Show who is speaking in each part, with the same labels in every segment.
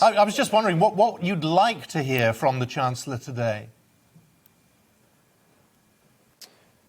Speaker 1: I was just wondering what you'd like to hear from the Chancellor today.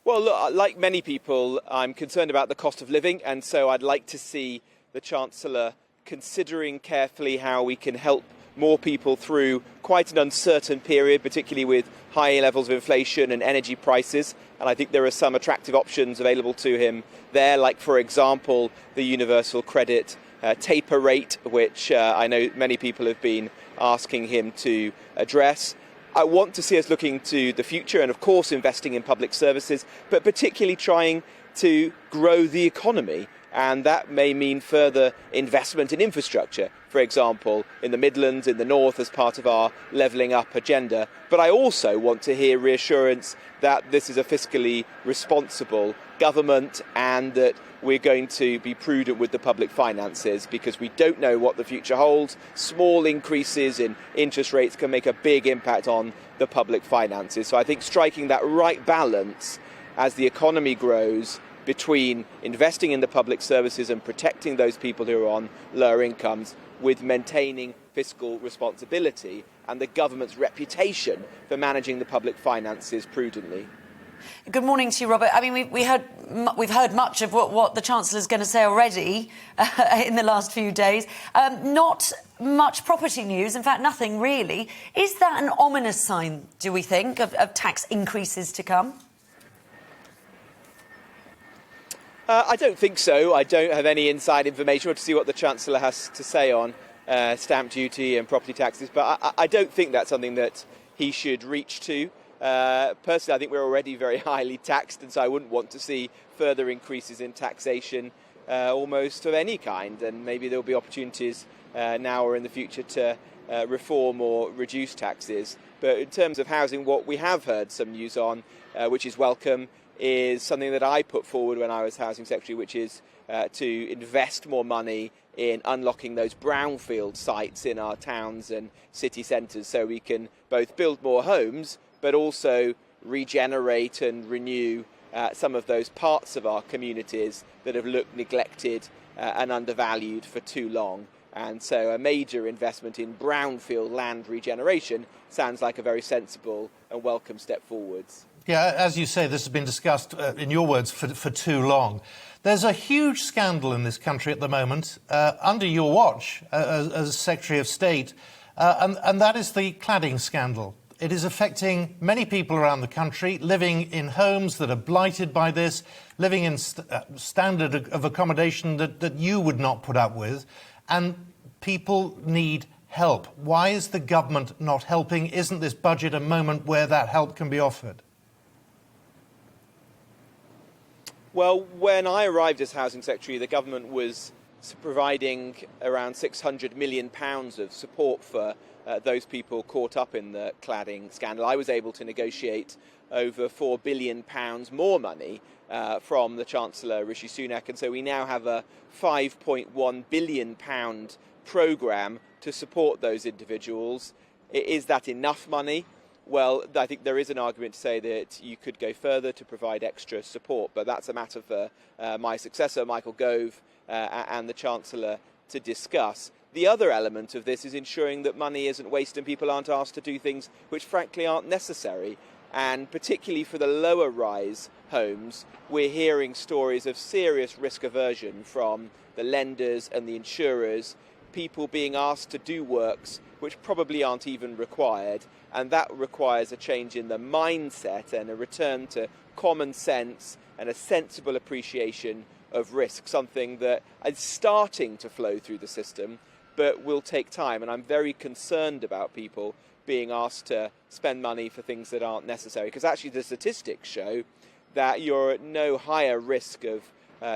Speaker 2: Well, look, like many people, I'm concerned about the cost of living, and so I'd like to see the Chancellor considering carefully how we can help more people through quite an uncertain period, particularly with high levels of inflation and energy prices. And I think there are some attractive options available to him there, like, for example, the universal credit taper rate, which I know many people have been asking him to address. I want to see us looking to the future and, of course, investing in public services, but particularly trying to grow the economy. And that may mean further investment in infrastructure, for example, in the Midlands, in the North, as part of our levelling up agenda. But I also want to hear reassurance that this is a fiscally responsible government and that we're going to be prudent with the public finances, because we don't know what the future holds. Small increases in interest rates can make a big impact on the public finances. So I think striking that right balance as the economy grows between investing in the public services and protecting those people who are on lower incomes, with maintaining fiscal responsibility and the government's reputation for managing the public finances prudently.
Speaker 3: Good morning to you, Robert. I mean, we've heard much of what the Chancellor's going to say already in the last few days. Not much property news, in fact, nothing really. Is that an ominous sign, do we think, of tax increases to come?
Speaker 2: I don't think so. I don't have any inside information or to see what the Chancellor has to say on stamp duty and property taxes, but I don't think that's something that he should reach to. Personally, I think we're already very highly taxed, and so I wouldn't want to see further increases in taxation almost of any kind, and maybe there'll be opportunities now or in the future to reform or reduce taxes. But in terms of housing, what we have heard some news on, which is welcome, is something that I put forward when I was Housing Secretary, which is to invest more money in unlocking those brownfield sites in our towns and city centres, so we can both build more homes but also regenerate and renew some of those parts of our communities that have looked neglected and undervalued for too long. And so a major investment in brownfield land regeneration sounds like a very sensible and welcome step forwards.
Speaker 1: Yeah, as you say, this has been discussed, in your words, for too long. There's a huge scandal in this country at the moment, under your watch as Secretary of State, and that is the cladding scandal. It is affecting many people around the country, living in homes that are blighted by this, living in standard of accommodation that you would not put up with, and people need help. Why is the government not helping? Isn't this budget a moment where that help can be offered?
Speaker 2: Well, when I arrived as Housing Secretary, the government was providing around £600 million of support for those people caught up in the cladding scandal. I was able to negotiate over £4 billion more money from the Chancellor, Rishi Sunak, and so we now have a £5.1 billion programme to support those individuals. Is that enough money? Well, I think there is an argument to say that you could go further to provide extra support, but that's a matter for my successor, Michael Gove, and the Chancellor to discuss. The other element of this is ensuring that money isn't wasted and people aren't asked to do things which frankly aren't necessary. And particularly for the lower rise homes, we're hearing stories of serious risk aversion from the lenders and the insurers, people being asked to do works which probably aren't even required. And that requires a change in the mindset and a return to common sense and a sensible appreciation of risk, something that is starting to flow through the system, but will take time. And I'm very concerned about people being asked to spend money for things that aren't necessary, because actually the statistics show that you're at no higher risk of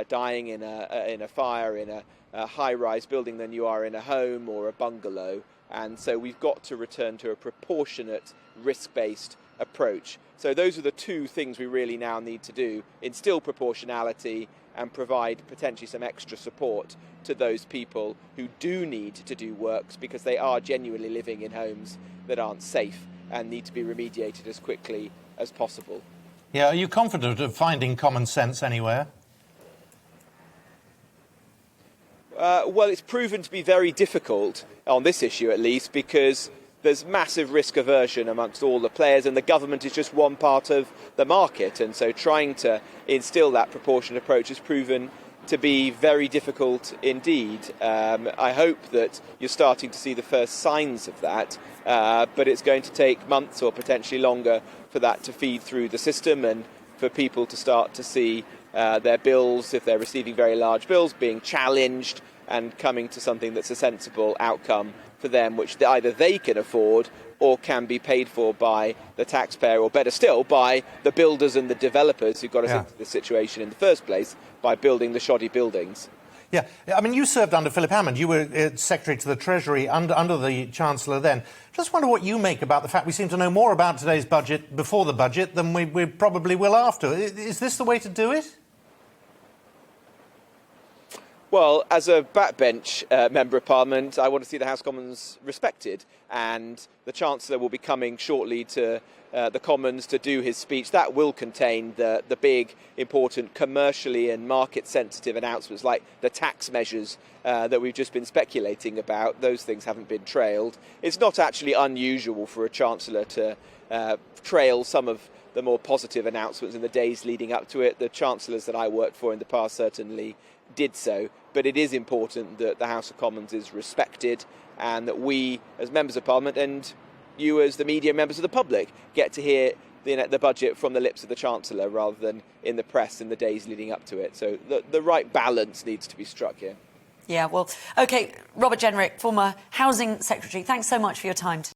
Speaker 2: dying in a fire in a high-rise building than you are in a home or a bungalow. And so we've got to return to a proportionate, risk-based approach. So those are the two things we really now need to do: instill proportionality and provide potentially some extra support to those people who do need to do works because they are genuinely living in homes that aren't safe and need to be remediated as quickly as possible.
Speaker 1: Yeah, are you confident of finding common sense anywhere?
Speaker 2: Well, it's proven to be very difficult on this issue, at least, because there's massive risk aversion amongst all the players, and the government is just one part of the market. And so trying to instill that proportionate approach has proven to be very difficult indeed. I hope that you're starting to see the first signs of that, but it's going to take months or potentially longer for that to feed through the system and for people to start to see their bills, if they're receiving very large bills, being challenged and coming to something that's a sensible outcome for them, which either they can afford or can be paid for by the taxpayer, or better still, by the builders and the developers who got us into this situation in the first place by building the shoddy buildings.
Speaker 1: Yeah, I mean, you served under Philip Hammond. You were Secretary to the Treasury under the Chancellor then. Just wonder what you make about the fact we seem to know more about today's budget before the budget than we probably will after. Is this the way to do it?
Speaker 2: Well, as a backbench Member of Parliament, I want to see the House of Commons respected, and the Chancellor will be coming shortly to the Commons to do his speech. That will contain the big, important, commercially and market-sensitive announcements like the tax measures that we've just been speculating about. Those things haven't been trailed. It's not actually unusual for a Chancellor to trail some of the more positive announcements in the days leading up to it. The Chancellors that I worked for in the past certainly did so, but it is important that the House of Commons is respected and that we, as members of Parliament, and you as the media, members of the public, get to hear the budget from the lips of the Chancellor rather than in the press in the days leading up to it. So the right balance needs to be struck here.
Speaker 3: Yeah, well, OK, Robert Jenrick, former Housing Secretary, thanks so much for your time today.